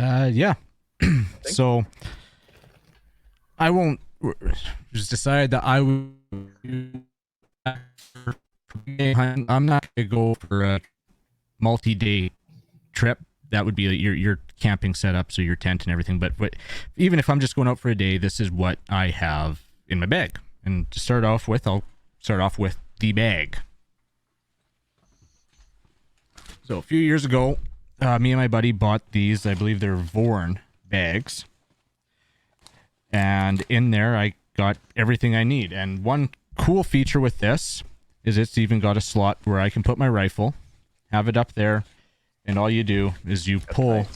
Yeah. So I won't just decide that I would. I'm not gonna go for a multi-day trip. That would be your camping setup, so your tent and everything. But even if I'm just going out for a day, this is what I have in my bag. And to start off with, I'll start off with the bag. So a few years ago, me and my buddy bought these. I believe they're Vorn bags. And in there, I got everything I need. And one cool feature with this is it's even got a slot where I can put my rifle, have it up there, and all you do is you pull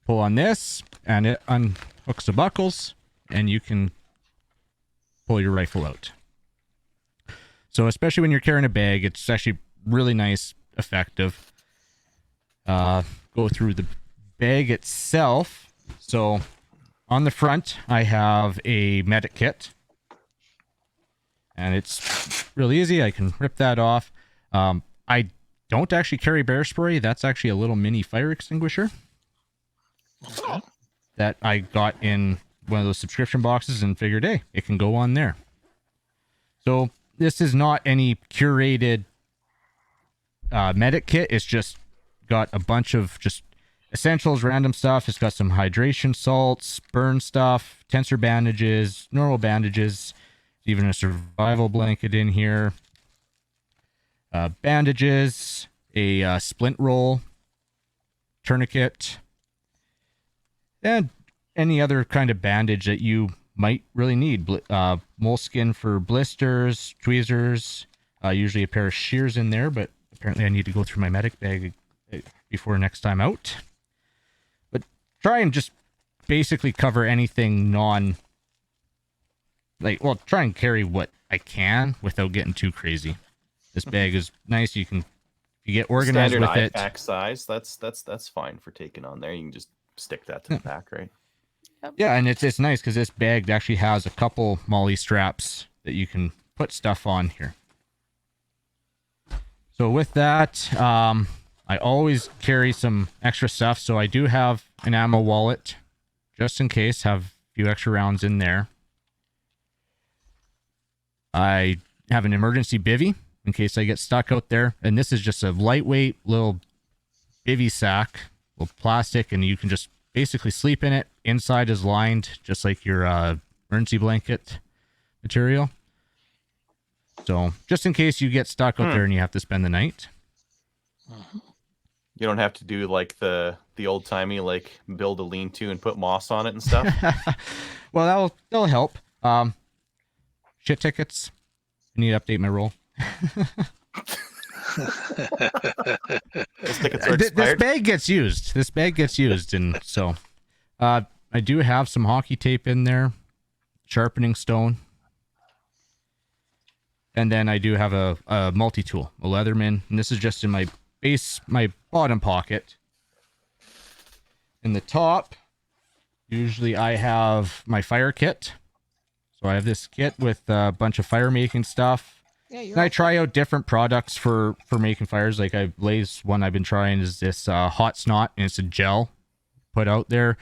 on this, and it unhooks the buckles, and you can pull your rifle out. So especially when you're carrying a bag, it's actually really nice, effective. Go through the bag itself. So on the front, I have a medic kit. And it's really easy. I can rip that off. I don't actually carry bear spray. That's actually a little mini fire extinguisher that I got in one of those subscription boxes and figured, hey, it can go on there. So this is not any curated medic kit. It's just got a bunch of just essentials, random stuff. It's got some hydration salts, burn stuff, tensor bandages, normal bandages, even a survival blanket in here, bandages, a splint roll, tourniquet, and any other kind of bandage that you might really need. Moleskin for blisters, tweezers, usually a pair of shears in there, but apparently I need to go through my medic bag before next time out. But try and just basically cover anything try and carry what I can without getting too crazy. This bag is nice. You get organized Standard with it. pack size. That's fine for taking on there. You can just stick that to the pack, right? Yeah, and it's nice because this bag actually has a couple MOLLE straps that you can put stuff on here. So with that, I always carry some extra stuff. So I do have an ammo wallet just in case. Have a few extra rounds in there. I have an emergency bivy in case I get stuck out there. And this is just a lightweight little bivy sack, little plastic, and you can just basically sleep in it. Inside is lined just like your emergency blanket material. So just in case you get stuck out there and you have to spend the night. You don't have to do like the old timey, like build a lean-to and put moss on it and stuff. Well, that'll help. Shit tickets. I need to update my roll. Those tickets are expired. This bag gets used. And so I do have some hockey tape in there, sharpening stone, and then I do have a multi-tool, a Leatherman, and this is just in my bottom pocket. In the top, usually I have my fire kit. So I have this kit with a bunch of fire making stuff. Yeah, and I try out different products for making fires. Like one I've been trying is this hot snot, and it's a gel put out there.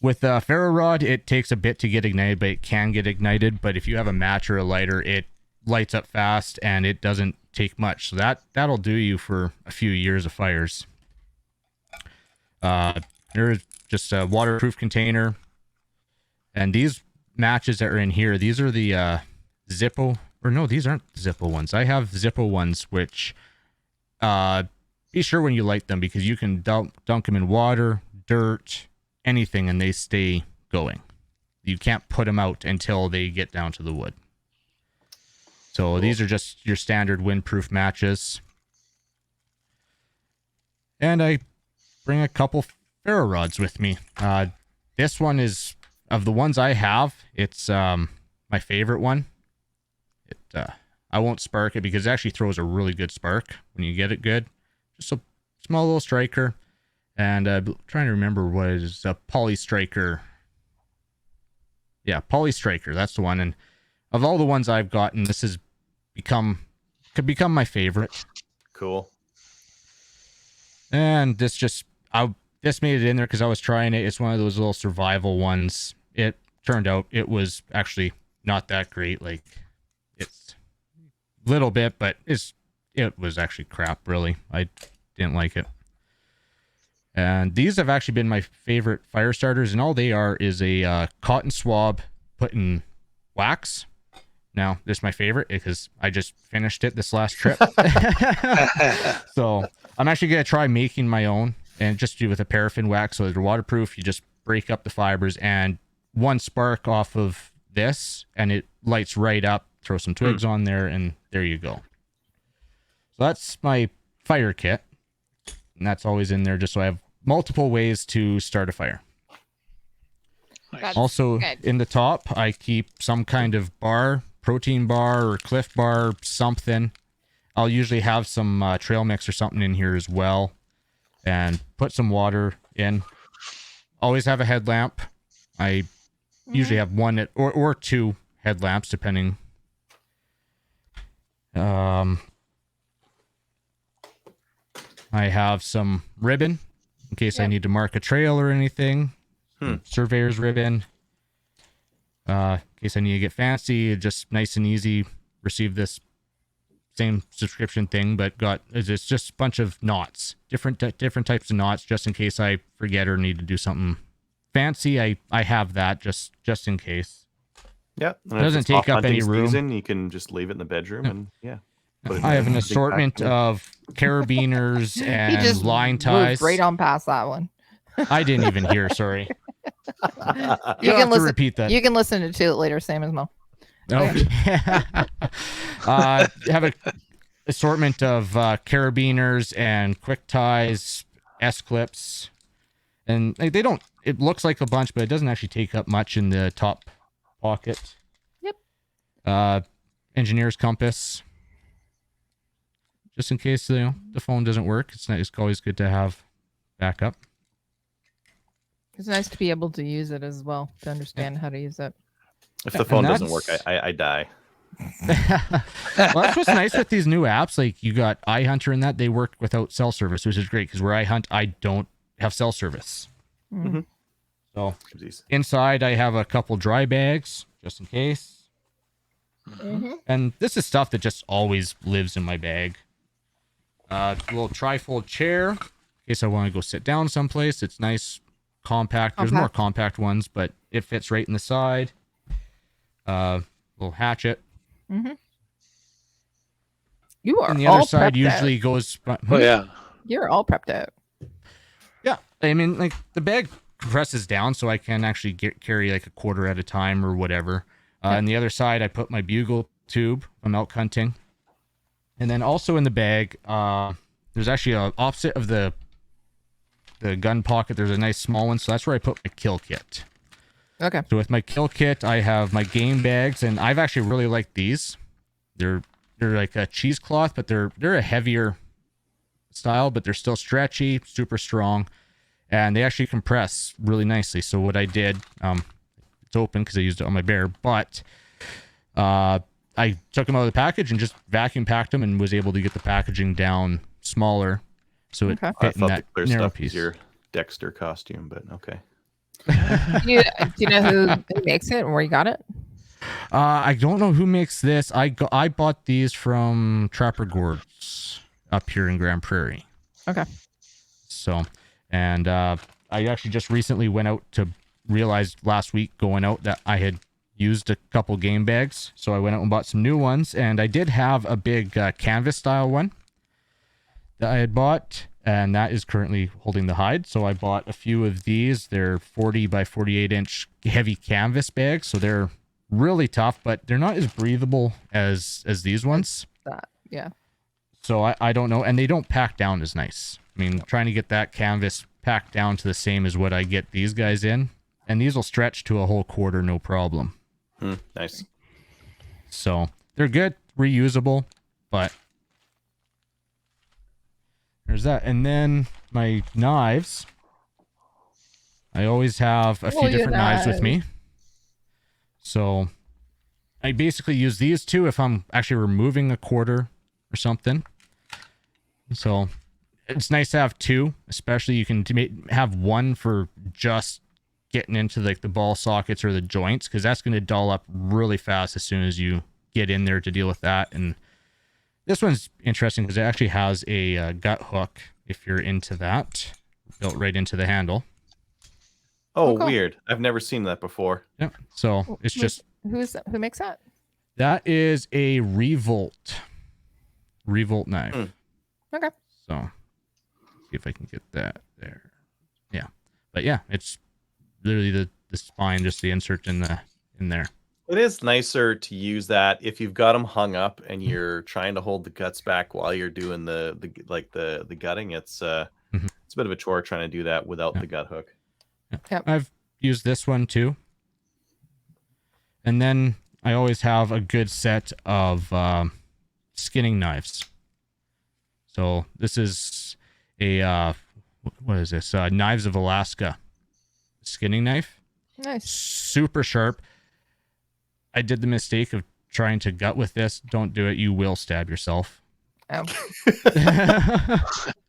With a ferro rod, it takes a bit to get ignited, but it can get ignited. But if you have a match or a lighter, it lights up fast and it doesn't take much. So that'll do you for a few years of fires. There's just a waterproof container, and these matches that are in here, these are the Zippo, or no, these aren't Zippo ones. I have Zippo ones, which be sure when you light them, because you can dunk them in water, dirt, anything, and they stay going. You can't put them out until they get down to the wood. So cool. These are just your standard windproof matches. And I bring a couple ferro rods with me. This one is, of the ones I have, it's my favorite one. I won't spark it because it actually throws a really good spark when you get it good. Just a small little striker. And I'm trying to remember what it is, a Poly Striker. Yeah, Poly Striker, that's the one. And of all the ones I've gotten, this has could become my favorite. Cool. And this just, this made it in there because I was trying it. It's one of those little survival ones. It turned out it was actually not that great. Like, it's a little bit, but it was actually crap, really. I didn't like it. And these have actually been my favorite fire starters, and all they are is a cotton swab put in wax. Now, this is my favorite because I just finished it this last trip. So I'm actually going to try making my own and just do with a paraffin wax. So they're waterproof. You just break up the fibers and one spark off of this and it lights right up. Throw some twigs on there and there you go. So that's my fire kit. And that's always in there just so I have multiple ways to start a fire. That's Also good. in the top, I keep some kind of bar, protein bar or Cliff bar, something. I'll usually have some trail mix or something in here as well and put some water in. Always have a headlamp. I usually have one or two headlamps depending. I have some ribbon in case I need to mark a trail or anything. Surveyor's ribbon. In case I need to get fancy, just nice and easy. Receive this same subscription thing, but it's just a bunch of knots, different types of knots, just in case I forget or need to do something fancy. I have that just in case. Yeah. It doesn't take up any room. Season, you can just leave it in the bedroom and put it I have in an a big assortment basket. of carabiners He and just line moved ties. right on past that one. I didn't even hear. Sorry. You You'll can have to listen. repeat that. You can listen to it later, same as Mo. Okay. Have a assortment of carabiners and quick ties, S clips, and they don't. It looks like a bunch, but it doesn't actually take up much in the top pocket. Yep. Engineer's compass, just in case the phone doesn't work. It's always good to have backup. It's nice to be able to use it as well, to understand how to use it. If the phone doesn't work, that's- I die. Well, that's what's nice with these new apps. Like you got iHunter and that they work without cell service, which is great because where I hunt, I don't have cell service. Mhm. So Jeez. inside, I have a couple dry bags just in case. Mhm. And this is stuff that just always lives in my bag. Little trifold chair in case I want to go sit down someplace. It's nice, compact. There's more compact ones, but it fits right in the side. Little hatchet. You are And the all other side prepped usually out. goes. Oh yeah. You're all prepped out. Yeah, I mean, like the bag presses down, so I can actually carry like a quarter at a time or whatever. And the other side, I put my bugle tube. I'm elk hunting, and then also in the bag, there's actually a opposite of the gun pocket. There's a nice small one, so that's where I put my kill kit. Okay. So with my kill kit, I have my game bags, and I've actually really liked these. They're like a cheesecloth, but they're a heavier style, but they're still stretchy, super strong, and they actually compress really nicely. So what I did, it's open because I used it on my bear, but I took them out of the package and just vacuum packed them and was able to get the packaging down smaller, so it Okay. I fit in thought the that clear narrow stuff piece. is your Dexter costume, but okay. Do you know who makes it and where you got it? I don't know who makes this. I bought these from Trapper Gord's up here in Grand Prairie. Okay. So, and I actually just recently went out to realize last week going out that I had used a couple game bags. So I went out and bought some new ones, and I did have a big canvas style one that I had bought, and that is currently holding the hide. So I bought a few of these. They're 40 by 48 inch heavy canvas bags, so they're really tough, but they're not as breathable as these ones. Yeah. So I don't know, and they don't pack down as nice. I mean, trying to get that canvas packed down to the same as what I get these guys in, and these will stretch to a whole quarter, no problem. Nice. So they're good, reusable, but there's that. And then my knives. I always have a few your different knives with me. So I basically use these two if I'm actually removing a quarter or something. So it's nice to have two, especially you can have one for just getting into like the ball sockets or the joints, because that's going to dull up really fast as soon as you get in there to deal with that. And this one's interesting because it actually has a gut hook, if you're into that, built right into the handle. Oh, cool. weird. I've never seen that before. Yeah, so it's just Who makes that? that is a Revolt knife. Okay. So see if I can get that there. Yeah, but yeah, it's literally the spine, just the insert in there. It is nicer to use that if you've got them hung up and you're trying to hold the guts back while you're doing the gutting. It's it's a bit of a chore trying to do that without the gut hook. Yep. I've used this one too. And then I always have a good set of skinning knives. So this is a what is this? Knives of Alaska skinning knife. Nice. Super sharp. I did the mistake of trying to gut with this. Don't do it. You will stab yourself. Oh.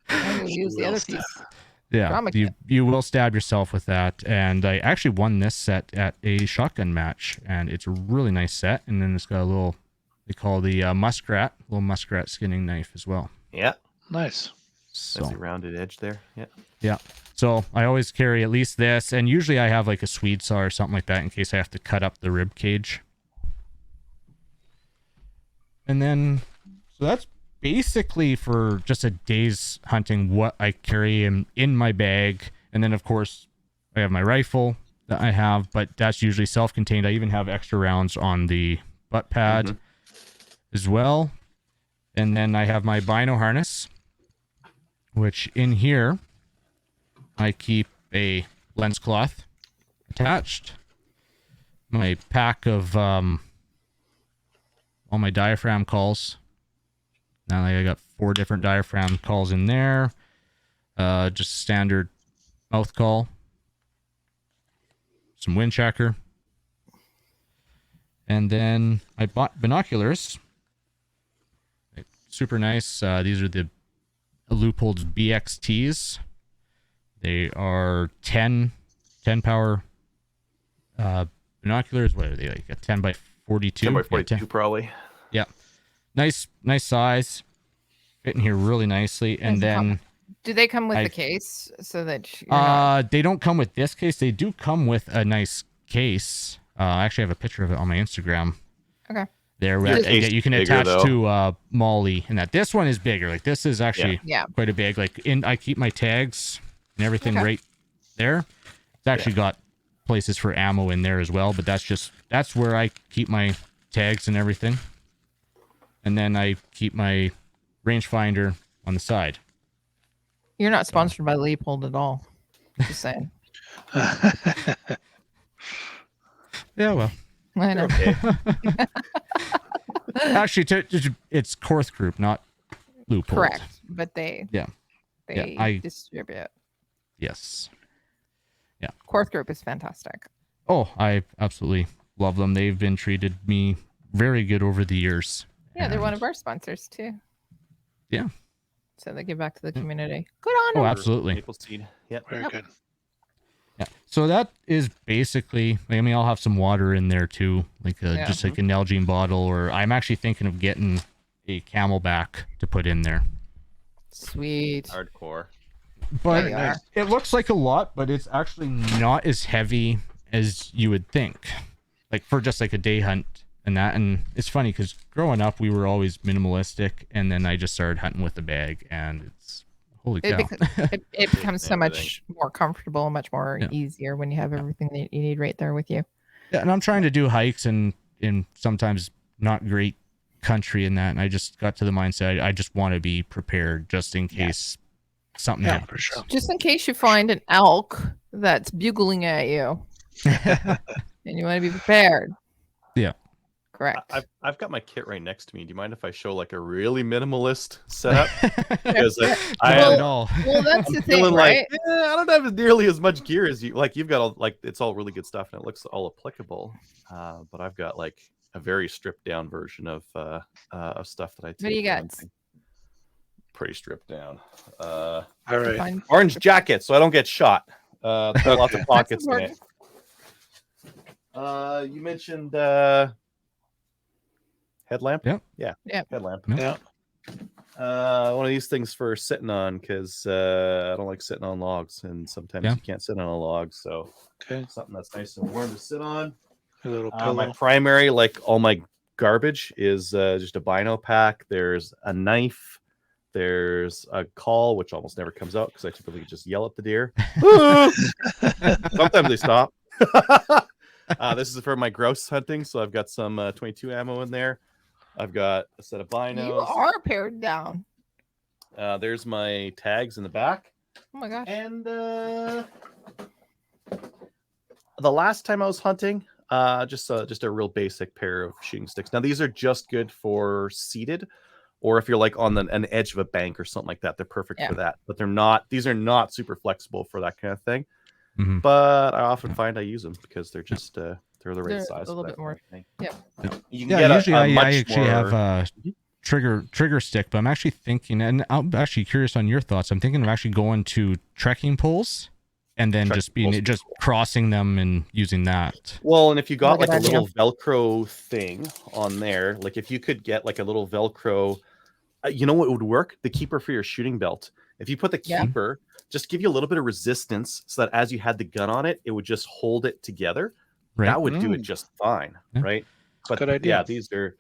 I'm gonna use the other piece. Yeah, Drama you will stab yourself with that. And I actually won this set at a shotgun match, and it's a really nice set. And then it's got a little, they call the little muskrat skinning knife as well. Yeah. Nice. So Nice rounded edge there. Yeah. yeah, so I always carry at least this, and usually I have like a Swede saw or something like that in case I have to cut up the rib cage. And then, so that's basically for just a day's hunting what I carry in my bag. And then of course I have my rifle that I have, but that's usually self-contained. I even have extra rounds on the butt pad as well. And then I have my bino harness, which in here I keep a lens cloth attached, my pack of all my diaphragm calls. Now I got 4 different diaphragm calls in there. Just standard mouth call. Some wind checker. And then I bought binoculars. Super nice. These are the Leupold's BXTs. They are 10 power binoculars. What are they, like a 10 by 42? 10 by 42 probably. Yeah. Nice size. Fit in here really nicely. And then do they come with the case so that you're not... they don't come with this case. They do come with a nice case. I actually have a picture of it on my Instagram. Okay. There you can attach to Molly, and that this one is bigger. Like this is actually quite a big. Like I keep my tags and everything right there. It's actually got places for ammo in there as well, but that's where I keep my tags and everything. And then I keep my rangefinder on the side. You're not sponsored by Leupold at all. Just saying. Yeah, well, I know. Okay. actually, it's Korth Group, not Leupold. Correct, but they I distribute. Yes. Yeah. Korth Group is fantastic. Oh, I absolutely love them. They've been treated me very good over the years. Yeah, they're one of our sponsors too. Yeah. So they give back to the community. Good on them. Oh, absolutely. Maple seed. Yep. Very good. Yeah. So that is basically, I mean, I'll have some water in there too, like just like a Nalgene bottle, or I'm actually thinking of getting a Camelback to put in there. Sweet. Hardcore. But Nice. it looks like a lot, but it's actually not as heavy as you would think. Like for just like a day hunt and that. And it's funny because growing up, we were always minimalistic, and then I just started hunting with the bag, and it's holy cow. It becomes so much more comfortable, much more easier when you have everything that you need right there with you. Yeah, and I'm trying to do hikes in sometimes not great country and that, and I just got to the mindset I just want to be prepared just in case something happens. For sure. Just in case you find an elk that's bugling at you, and you want to be prepared. Yeah. Correct. I've got my kit right next to me. Do you mind if I show like a really minimalist setup? Because at all. Well, that's the thing, feeling right? like I don't have nearly as much gear as you. Like you've got all, like it's all really good stuff and it looks all applicable. But I've got like a very stripped down version of stuff that I take. What do you got? pretty stripped down. All right. Fine. Orange jacket, so I don't get shot. It's got lots of Okay. pockets in That's it. You mentioned headlamp. Yep. Yeah. Yep. Headlamp. Yeah. One of these things for sitting on because I don't like sitting on logs, and sometimes Yeah. you can't sit on a log. So Okay. something that's nice and warm to sit on. A little My pillow. primary, like all my garbage, is just a bino pack. There's a knife. There's a call, which almost never comes out because I typically just yell at the deer. Sometimes they stop. This is for my grouse hunting, so I've got some 22 ammo in there. I've got a set of binos. You are pared down. There's my tags in the back. Oh my gosh. And the last time I was hunting, just a real basic pair of shooting sticks. Now these are just good for seated, or if you're like on an edge of a bank or something like that, they're perfect Yeah. for that. But they're not. These are not super flexible for that kind of thing. Mhm. But I often find I use them because they're just they're the right They're size. a little for that bit more- kind of thing. Yep. You can Yeah, get a usually I much actually have more- a trigger stick, but I'm actually thinking, and I'm actually curious on your thoughts. I'm thinking of actually going to trekking poles and then Trekking just being poles. just crossing them and using that. Well, and if you got Good like a idea. little Velcro thing on there, like if you could get like a little Velcro, you know what would work? The keeper for your shooting belt. If you put the Yeah. keeper, just give you a little bit of resistance so that as you had the gun on it, it would just hold it together. Right. That would do it just fine, Yeah. right? But Good idea. yeah, these are.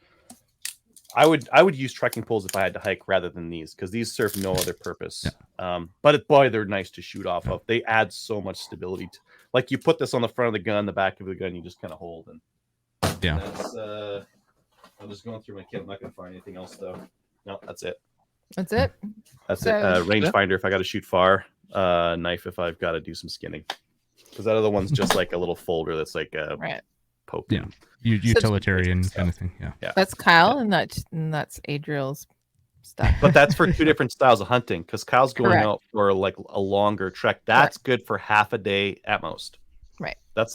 I would use trekking poles if I had to hike rather than these because these serve no other purpose. But boy, they're nice to shoot off of. They add so much stability. Like you put this on the front of the gun, the back of the gun, you just kind of hold and. Yeah. That's, I'm just going through my kit. I'm not going to find anything else though. No, that's it. That's it. That's So- it. Rangefinder if I got to shoot far. Knife if I've got to do some skinning. Because that other one's just like a little folder that's like a Right. poking. Yeah. Utilitarian kind of thing. Yeah. That's Kyle, and that's Adriel's stuff. But that's for two different styles of hunting. Because Kyle's going Correct. out for like a longer trek. That's good for half a day at most.